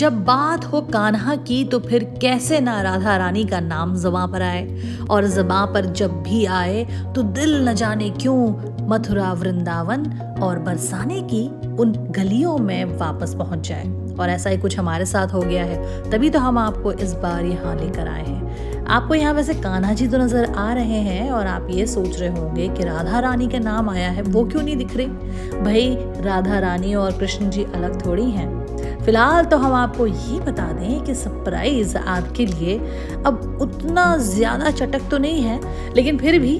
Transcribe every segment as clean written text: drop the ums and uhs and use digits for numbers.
जब बात हो कान्हा की तो फिर कैसे ना राधा रानी का नाम ज़बां पर आए, और ज़बां पर जब भी आए तो दिल न जाने क्यों मथुरा वृंदावन और बरसाने की उन गलियों में वापस पहुंच जाए। और ऐसा ही कुछ हमारे साथ हो गया है, तभी तो हम आपको इस बार यहाँ लेकर आए हैं। आपको यहाँ वैसे कान्हा जी तो नजर आ रहे हैं और आप ये सोच रहे होंगे कि राधा रानी का नाम आया है, वो क्यों नहीं दिख रही। भाई, राधा रानी और कृष्ण जी अलग थोड़ी हैं। फिलहाल तो हम आपको ये बता दें कि सरप्राइज आपके लिए अब उतना ज्यादा चटक तो नहीं है, लेकिन फिर भी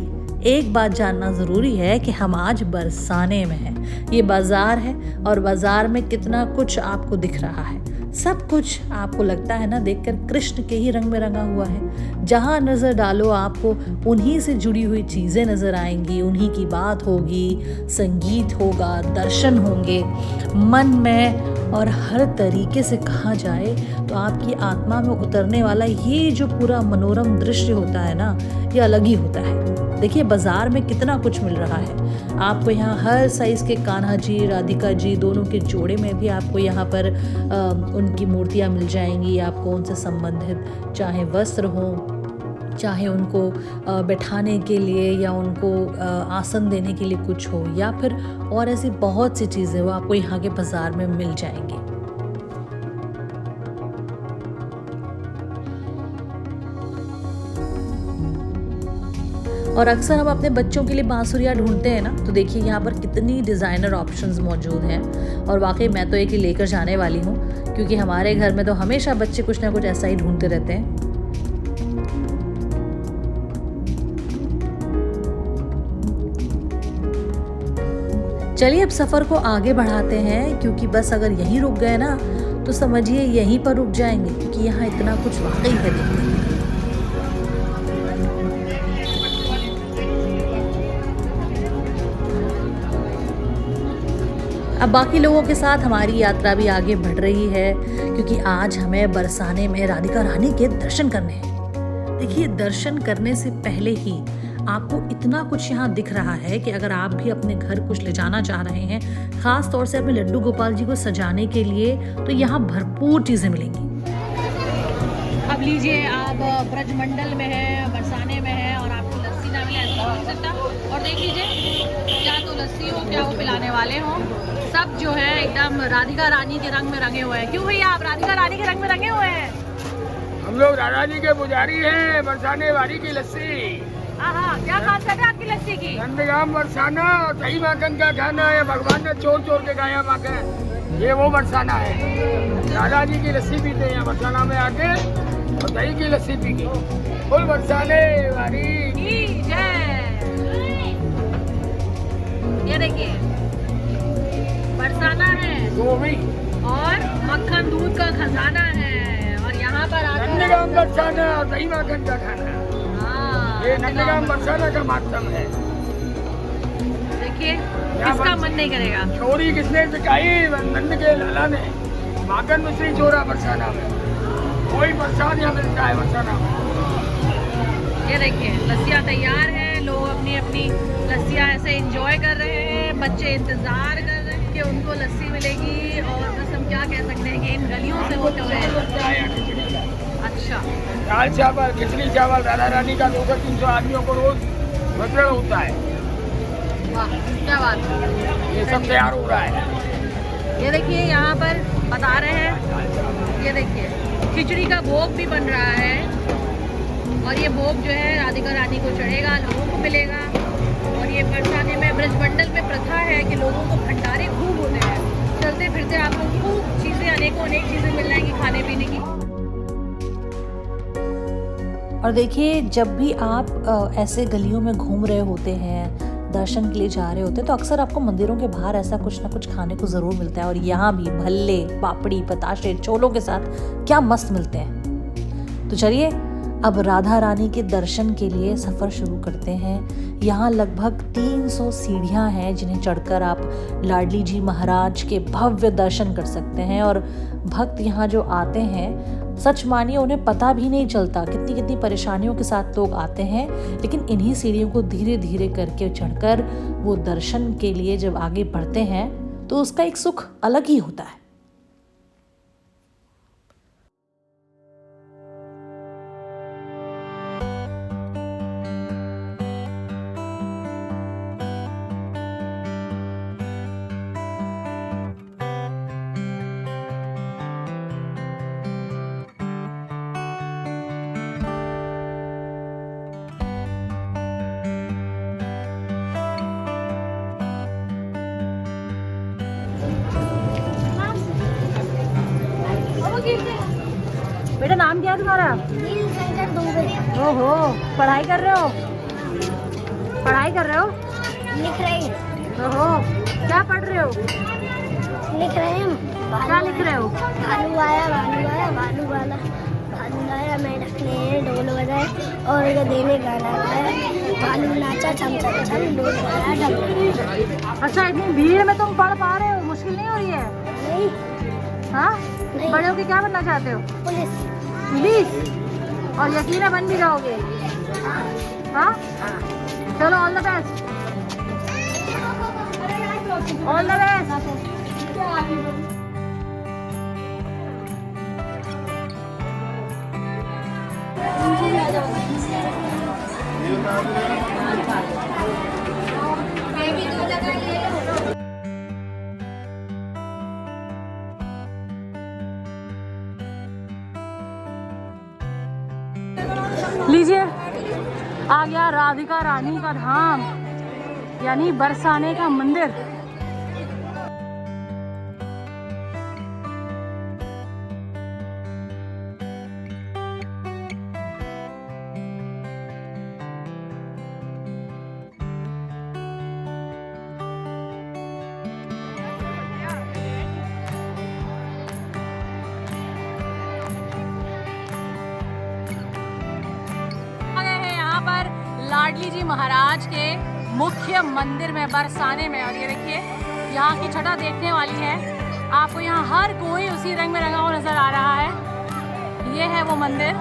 एक बात जानना जरूरी है कि हम आज बरसाने में हैं। ये बाजार है और बाजार में कितना कुछ आपको दिख रहा है। सब कुछ आपको लगता है ना देखकर कृष्ण के ही रंग में रंगा हुआ है। जहां नजर डालो आपको उन्हीं से जुड़ी हुई चीजें नजर आएंगी, उन्हीं की बात होगी, संगीत होगा, दर्शन होंगे मन में। और हर तरीके से कहा जाए तो आपकी आत्मा में उतरने वाला ये जो पूरा मनोरम दृश्य होता है ना, ये अलग ही होता है। देखिए बाजार में कितना कुछ मिल रहा है आपको। यहाँ हर साइज के कान्हा जी, राधिका जी दोनों के जोड़े में भी आपको यहाँ पर उनकी मूर्तियाँ मिल जाएंगी। आपको उनसे संबंधित चाहे वस्त्र हो, चाहे उनको बैठाने के लिए या उनको आसन देने के लिए कुछ हो, या फिर और ऐसी बहुत सी चीज़ें वो आपको यहाँ के बाजार में मिल जाएंगी। और अक्सर हम अपने बच्चों के लिए बांसुरियाँ ढूंढते हैं ना, तो देखिए यहाँ पर कितनी डिज़ाइनर ऑप्शंस मौजूद हैं। और वाकई मैं तो एक ही लेकर जाने वाली हूँ, क्योंकि हमारे घर में तो हमेशा बच्चे कुछ ना कुछ ऐसा ही ढूंढते रहते हैं। चलिए अब सफ़र को आगे बढ़ाते हैं, क्योंकि बस अगर यहीं रुक गए ना तो समझिए यहीं पर रुक जाएंगे, क्योंकि यहाँ इतना कुछ वाकई है देखने के लिए। अब बाकी लोगों के साथ हमारी यात्रा भी आगे बढ़ रही है, क्योंकि आज हमें बरसाने में राधिका रानी के दर्शन करने हैं। देखिए दर्शन करने से पहले ही आपको इतना कुछ यहाँ दिख रहा है कि अगर आप भी अपने घर कुछ ले जाना चाह रहे हैं, खास तौर से अपने लड्डू गोपाल जी को सजाने के लिए, तो यहाँ भरपूर चीजें मिलेंगी। अब लीजिए, आप ब्रजमंडल में है, बरसाने में है, और आपको लस्सी ना मिले ऐसा हो सकता। और देख लीजिए, क्या तो लस्सी हो क्या वो पिलाने वाले हो, सब जो है एकदम राधिका रानी के रंग में रंगे हुए हैं। क्यों भैया आप राधिका रानी के रंग में रंगे हुए हैं? हम लोग राधा जी के पुजारी हैं। बरसाने वाली की लस्सी। क्या खासियत है आपकी लस्सी की? नंदगाम बरसाना और दही माखन का खाना है। भगवान ने चोर चोर के खाया माखन, ये वो बरसाना है। राधा जी की लस्सी पीते हैं बरसाना में आके, और दही की लस्सी पी के। फुल बरसाने वाली की जय। ये देखिए बरसाना है और मक्खन दूध का खजाना है, और यहाँ पर नंदगाम बरसाना और दही माखन का खाना। ये नंदगाम बरसाना का माध्यम है। देखिए किसका मन नहीं करेगा। चोरी किसने सिखाई? नंद के लाला ने। माखन मिश्री चोरा बरसाना में। कोई बरसात यहाँ मिलता है बरसाना में। ये देखिए लस्सियाँ तैयार हैं, लोग अपनी अपनी लस्सियाँ ऐसे एंजॉय कर रहे हैं। बच्चे इंतजार कर रहे हैं कि उनको लस्सी मिलेगी, और बस हम क्या कह सकते हैं कि इन गलियों से होते हुए। अच्छा, दाल चावल, खिचड़ी चावल, राधा रानी का 200-300 आदमियों को रोज वितरण होता है। वाह क्या बात है। ये सब तैयार हो रहा है। ये देखिए यहाँ पर बता रहे हैं, ये देखिए खिचड़ी का भोग भी बन रहा है, और ये भोग जो है राधिका रानी को चढ़ेगा, लोगों को मिलेगा। और ये बरसाने में ब्रजमंडल में प्रथा है कि लोगों को भंडारे खूब होते हैं। चलते फिरते आपको खूब चीज़ें, अनेकों अनेक चीज़ें मिल जाएंगी खाने पीने की। और देखिए जब भी आप ऐसे गलियों में घूम रहे होते हैं, दर्शन के लिए जा रहे होते हैं, तो अक्सर आपको मंदिरों के बाहर ऐसा कुछ ना कुछ खाने को ज़रूर मिलता है। और यहाँ भी भल्ले, पापड़ी, बताशे, छोलों के साथ क्या मस्त मिलते हैं। तो चलिए अब राधा रानी के दर्शन के लिए सफ़र शुरू करते हैं। यहाँ लगभग 300 सीढ़ियाँ हैं जिन्हें चढ़कर आप लाडली जी महाराज के भव्य दर्शन कर सकते हैं। और भक्त यहाँ जो आते हैं, सच मानिए उन्हें पता भी नहीं चलता कितनी कितनी परेशानियों के साथ लोग आते हैं, लेकिन इन्हीं सीढ़ियों को धीरे धीरे करके चढ़कर वो दर्शन के लिए जब आगे बढ़ते हैं तो उसका एक सुख अलग ही होता है। नाम क्या है तुम्हारा? नीलशंकर दुबे। ओहो, पढ़ाई कर रहे हो? पढ़ाई कर रहे हो? लिख रहे ओहो, क्या पढ़ रहे हो? लिख रहे हैं। क्या लिख रहे हो? भालू आया भालू आया भालू वाला भालू आया, मैं रखने ढोल बजाए और ये देने गाना गाया, भालू नाचा छम छम छम ढोल बजाया ढम ढम। अच्छा, इतनी भीड़ में तुम पढ़ पा रहे हो? मुश्किल नहीं हो रही है? नहीं हाँ? नहीं। बड़े होके क्या बनना चाहते हो? पुलिस। पुलिस? और यकीन है बन भी जाओगे? हाँ? चलो, all the best. All the best. लीजिए, आ गया राधिका रानी का धाम, यानी बरसाने का मंदिर। पर लाडली जी महाराज के मुख्य मंदिर में बरसाने में, और ये देखिए यहाँ की छटा देखने वाली है। आपको यहाँ हर कोई उसी रंग में रंगा हुआ नजर आ रहा है। ये है वो मंदिर,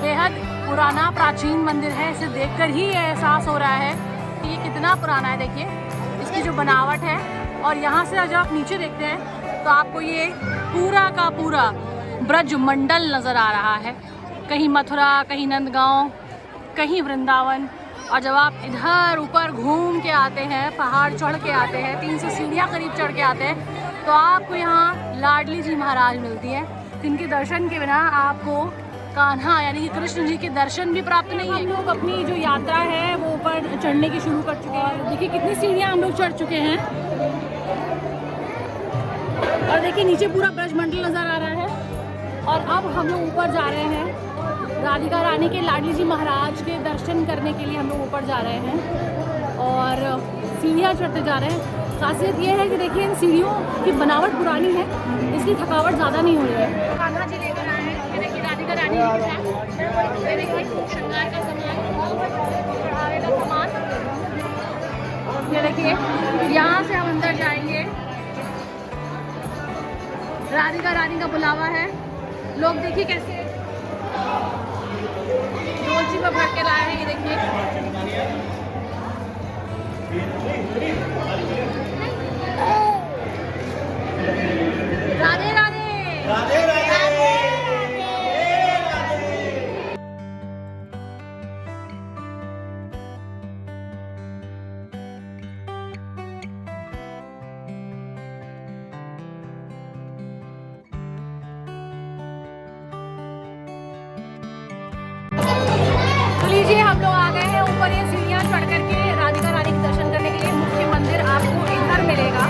बेहद पुराना प्राचीन मंदिर है। इसे देखकर ही ये एहसास हो रहा है कि ये कितना पुराना है। देखिए इसकी जो बनावट है, और यहाँ से जब आप नीचे देखते हैं तो आपको ये पूरा का पूरा ब्रज मंडल नज़र आ रहा है। कहीं मथुरा, कहीं नंदगांव, कहीं वृंदावन। और जब आप इधर ऊपर घूम के आते हैं, पहाड़ चढ़ के आते हैं, 300 सीढ़ियाँ करीब चढ़ के आते हैं, तो आपको यहाँ लाडली जी महाराज मिलती हैं, जिनके दर्शन के बिना आपको कान्हा यानी कि कृष्ण जी के दर्शन भी प्राप्त नहीं है। हम लोग अपनी जो यात्रा है वो ऊपर चढ़ने की शुरू कर चुके हैं। देखिए कितनी सीढ़ियाँ हम लोग चढ़ चुके हैं, और देखिए नीचे पूरा ब्रज मंडल नज़र आ रहा है। और अब हम लोग ऊपर जा रहे हैं, राधिका रानी के लाडली जी महाराज के दर्शन करने के लिए हम लोग ऊपर जा रहे हैं और सीढ़ियाँ चढ़ते जा रहे हैं। खासियत ये है कि देखिए इन सीढ़ियों की बनावट पुरानी है, इसकी थकावट ज़्यादा नहीं हो रही है। कान्हा जी लेकर आए हैं, ये देखिए राधिका रानी के साथ, ये देखिए श्रृंगार का सामान, चढ़ावे का सामान। ये देखिए यहाँ से हम अंदर जाएंगे, राधिका रानी का बुलावा है। लोग देखिए कैसे डोलची में भर के लाए हैं, ये देखिए। राधे राधे, राधे राधे। लीजिए हम लोग आ गए हैं ऊपर, ये सीढ़ियाँ चढ़ करके राधिका रानी के दर्शन करने के लिए। मुख्य मंदिर आपको इधर मिलेगा,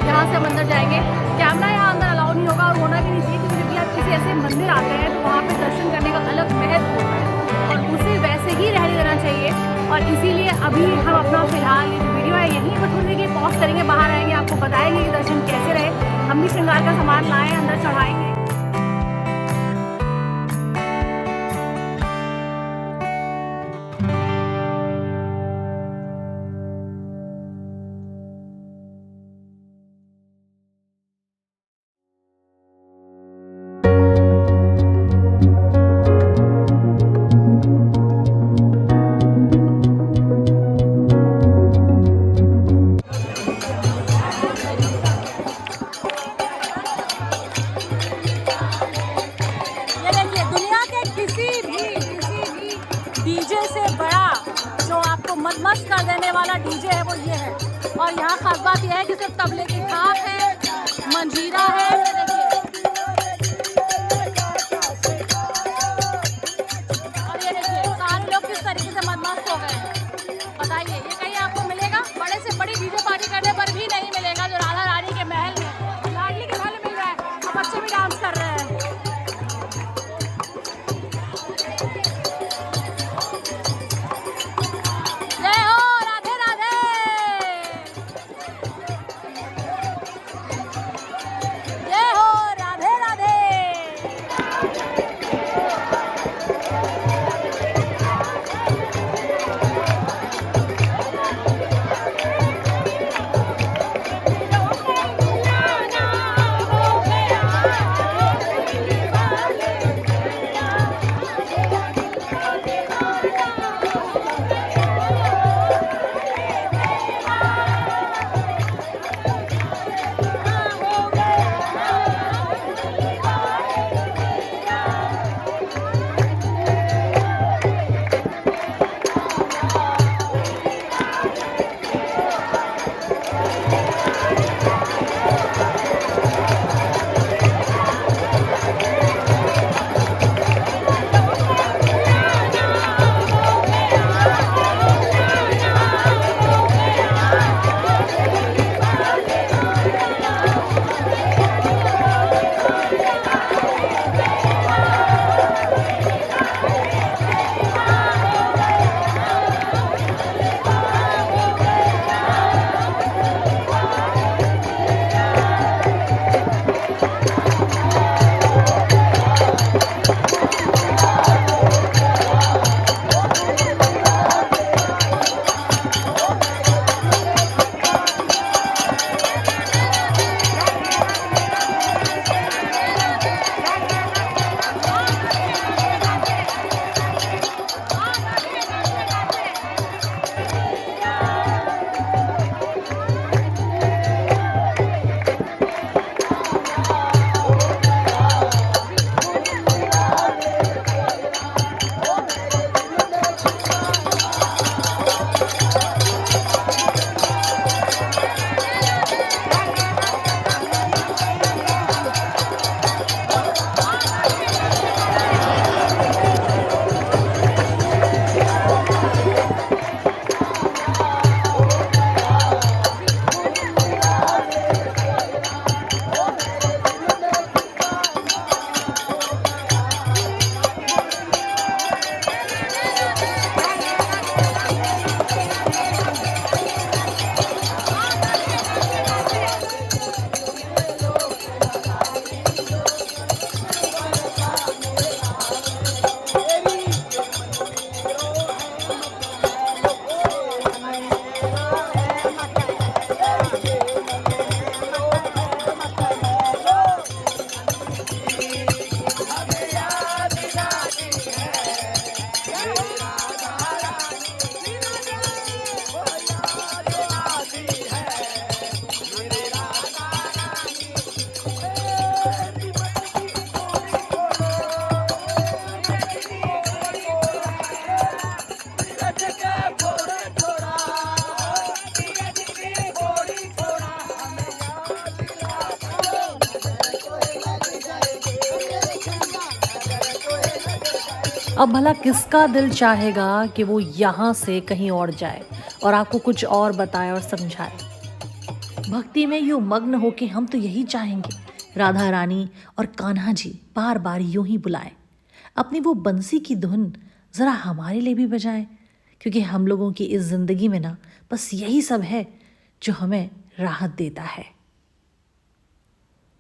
यहाँ से हम अंदर जाएंगे। कैमरा यहाँ अंदर अलाउ नहीं होगा और होना भी नहीं चाहिए, क्योंकि आप किसी ऐसे मंदिर आते हैं तो वहाँ पे दर्शन करने का अलग महत्व होता है और उसे वैसे ही रहने देना चाहिए। और इसीलिए अभी हम अपना फिलहाल ये जो वीडियो है यहीं पर थोड़ी देर पॉज करेंगे, बाहर आएंगे, आपको बताएंगे कि दर्शन कैसे रहे। हम भी श्रृंगार का सामान लाए, अंदर चढ़ाएंगे। मस्त कर देने वाला डीजे है वो ये है। और यहाँ खास बात यह है कि सिर्फ तबले की थाप है, मंजीरा है, ये देखिए। और ये देखिए सारे लोग किस तरीके से मस्त हो गए हैं। बताइए ये कहीं आपको मिलेगा? बड़े से बड़ी डीजे पार्टी करने पर भी नहीं मिलेगा जो राधा रानी के महल में, लाडली के महल में मिल रहा है। अब बच्चे भी डांस कर रहे हैं। अब भला किसका दिल चाहेगा कि वो यहाँ से कहीं और जाए और आपको कुछ और बताए और समझाए। भक्ति में यूं मग्न हो कि हम तो यही चाहेंगे राधा रानी और कान्हा जी बार बार यूं ही बुलाएं, अपनी वो बंसी की धुन ज़रा हमारे लिए भी बजाएं, क्योंकि हम लोगों की इस ज़िंदगी में ना बस यही सब है जो हमें राहत देता है।